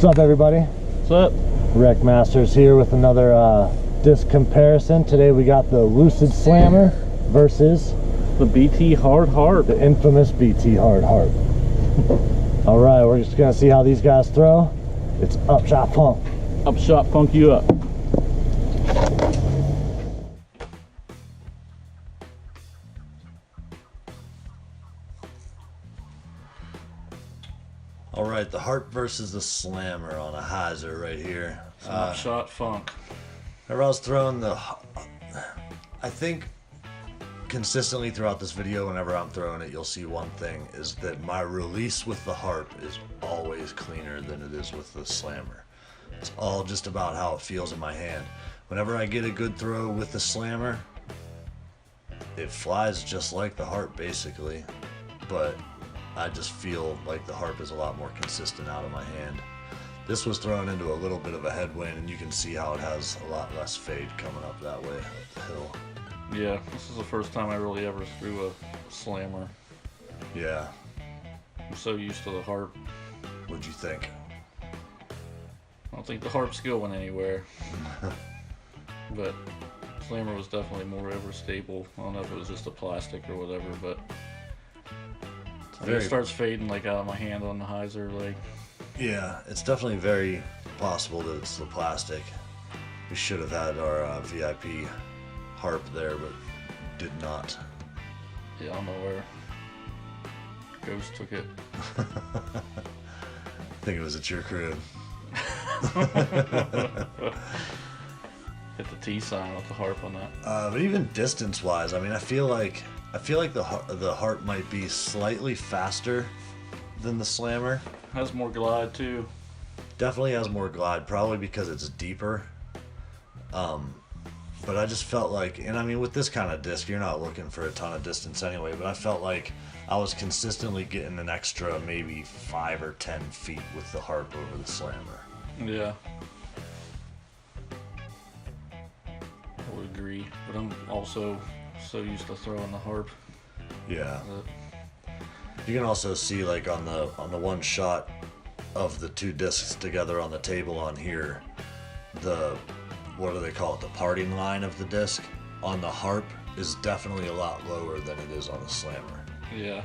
up, everybody? What's up? Rec Masters here with another disc comparison. Today we got the Lucid Slammer versus the BT Hard Harp. The infamous BT Hard Harp. Alright, we're just gonna see how these guys throw. It's Upshot Funk. Upshot Funk you up. Alright, the Harp versus the Slammer on a hyzer right here. Upshot Funk. Whenever I was throwing I think consistently throughout this video, whenever I'm throwing it, you'll see one thing, is that my release with the Harp is always cleaner than it is with the Slammer. It's all just about how it feels in my hand. Whenever I get a good throw with the Slammer, it flies just like the Harp basically, but I just feel like the Harp is a lot more consistent out of my hand. This was thrown into a little bit of a headwind, and you can see how it has a lot less fade coming up that way, up the hill. Yeah, this is the first time I really ever threw a Slammer. Yeah. I'm so used to the Harp. What'd you think? I don't think the Harp's going anywhere. But Slammer was definitely more overstable. I don't know if it was just a plastic or whatever, but it starts fading like out of my hand on the hyzer, like. Yeah, it's definitely very possible that it's the plastic. We should have had our VIP Harp there, but did not. Yeah, I don't know where Ghost took it. I think it was at your crib. Hit the T sign with the Harp on that. But even distance-wise, I mean, I feel like the Harp might be slightly faster than the Slammer. Has more glide too. Definitely has more glide, probably because it's deeper. But I just felt like, and I mean, with this kind of disc, you're not looking for a ton of distance anyway, but I felt like I was consistently getting an extra maybe 5 or 10 feet with the Harp over the Slammer. Yeah. I would agree, but I'm also so used to throwing the Harp. Yeah. You can also see, like, on the one shot of the two discs together on the table on here, what do they call it, the parting line of the disc on the Harp is definitely a lot lower than it is on the Slammer. Yeah.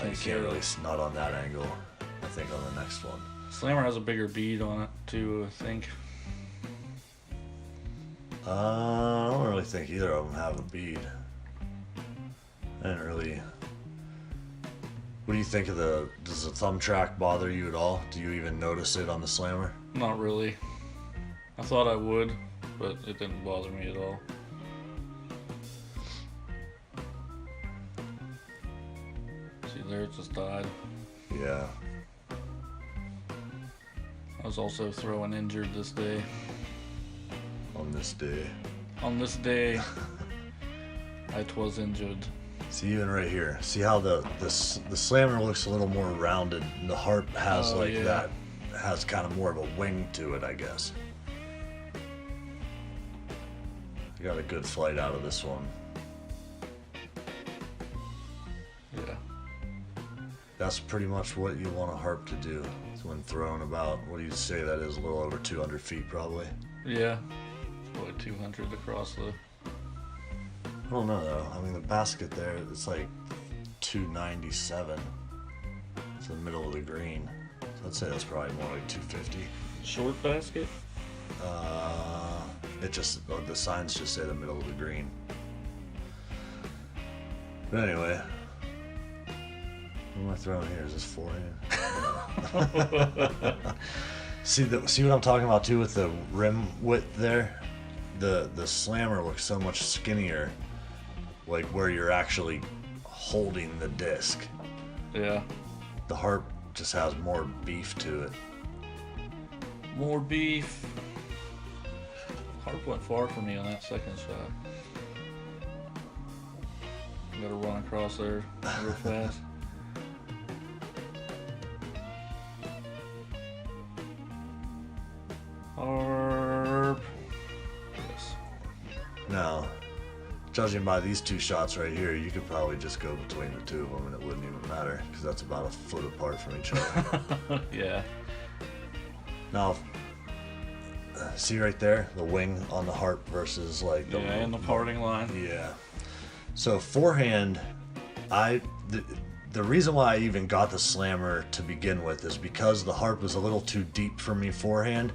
You can't really, not on that angle, I think on the next one. Slammer has a bigger bead on it too, I think. I don't really think either of them have a bead. I didn't really. What do you think of does the thumb track bother you at all? Do you even notice it on the Slammer? Not really. I thought I would, but it didn't bother me at all. See there, it just died. Yeah. I was also throwing injured this day. On this day. On this day, I was injured. See, even right here, see how the Slammer looks a little more rounded, and the Harp has that, has kind of more of a wing to it, I guess. You got a good flight out of this one. Yeah. That's pretty much what you want a Harp to do when thrown about, what do you say that is, a little over 200 feet probably? Yeah. Probably 200 across the... I don't know though. I mean, the basket there, it's like 297. It's in the middle of the green. So I'd say that's probably more like 250. Short basket? The signs just say the middle of the green. But anyway, what am I throwing here? Is this forehand? See what I'm talking about too with the rim width there? The Slammer looks so much skinnier, like where you're actually holding the disc. Yeah. The Harp just has more beef to it. More beef. Harp went far for me on that second shot. Gotta run across there real fast. Harp. Yes. Now, judging by these two shots right here, you could probably just go between the two of them and it wouldn't even matter, because that's about a foot apart from each other. Yeah. Now, see right there, the wing on the Harp versus like the Yeah, and the parting line. yeah. So forehand, the reason why I even got the Slammer to begin with is because the Harp was a little too deep for me forehand,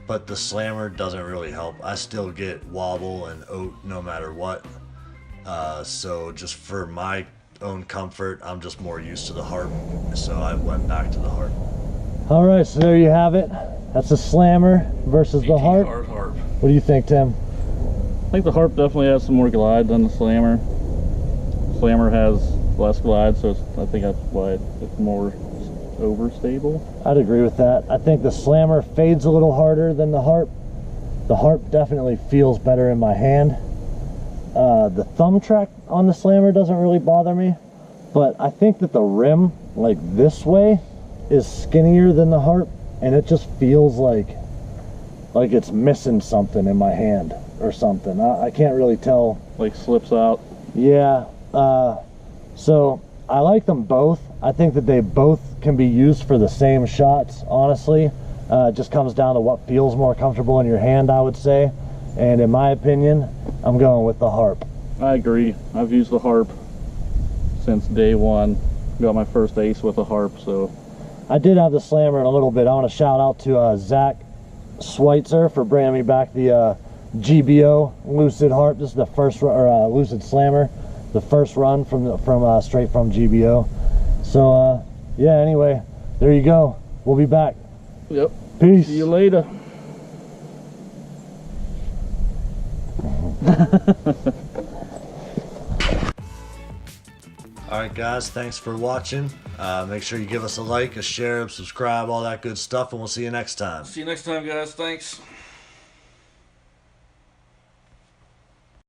but the Slammer doesn't really help. I still get wobble and oat no matter what. So just for my own comfort, I'm just more used to the Harp, so I went back to the Harp. All right, so there you have it. That's the Slammer versus the Harp. Harp. What do you think, Tim? I think the Harp definitely has some more glide than the Slammer. Slammer has less glide, so I think that's why it's more overstable. I'd agree with that. I think the Slammer fades a little harder than the Harp. The Harp definitely feels better in my hand. The thumb track on the Slammer doesn't really bother me, but I think that the rim, like this way, is skinnier than the Harp, and it just feels like it's missing something in my hand or something. I can't really tell. Like slips out. Yeah. So I like them both. I think that they both can be used for the same shots, honestly. It just comes down to what feels more comfortable in your hand, I would say. And in my opinion, I'm going with the Harp. I agree. I've used the Harp since day one. Got my first ace with a Harp, so. I did have the Slammer in a little bit. I want to shout out to Zach Schweitzer for bringing me back the GBO Lucid Harp. This is the first Lucid Slammer, the first run straight from GBO. So yeah. Anyway, there you go. We'll be back. Yep. Peace. See you later. Alright guys, thanks for watching. Make sure you give us a like, a share, subscribe, all that good stuff, and we'll see you next time. See you next time, guys. Thanks.